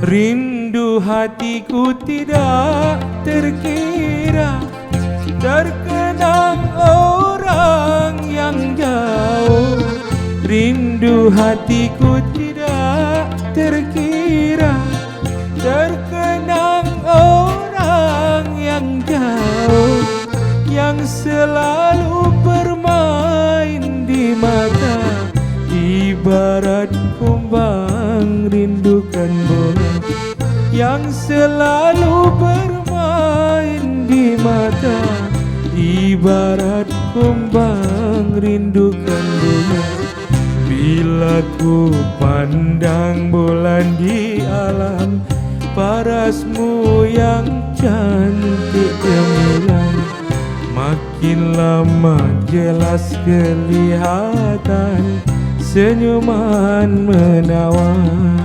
Rindu hatiku tidak terkira, terkenang orang yang jauh. Rindu hatiku tidak terkira, terkenang orang yang jauh, yang selalu bermain di mata, ibarat kumbang rindukan bola. Yang selalu bermain di mata, ibarat kumbang rindukan bola. Bila ku pandang bulan di alam, parasmu yang cantik gemilang, makin lama jelas kelihatan senyuman menawan.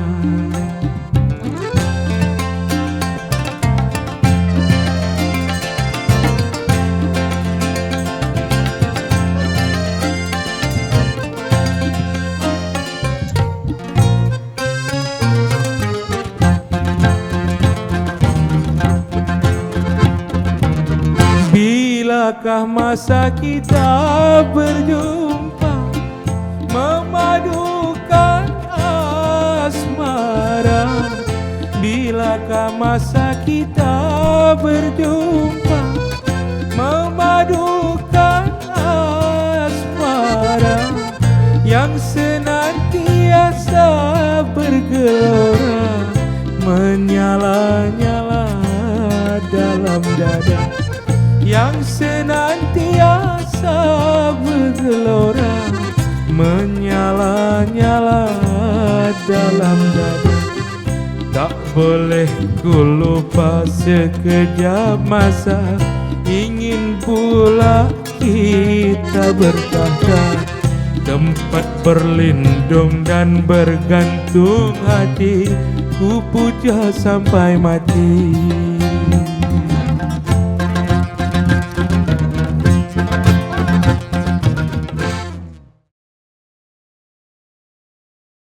Bilakah masa kita berjumpa, memadukan asmara? Bilakah masa kita berjumpa, memadukan asmara, yang senantiasa bergelora, menyala-nyala dalam dada, yang senantiasa bergelora, menyala-nyala dalam dada. Tak boleh ku lupa sekejap masa, ingin pula kita bertahta, tempat berlindung dan bergantung hati, ku puja sampai mati.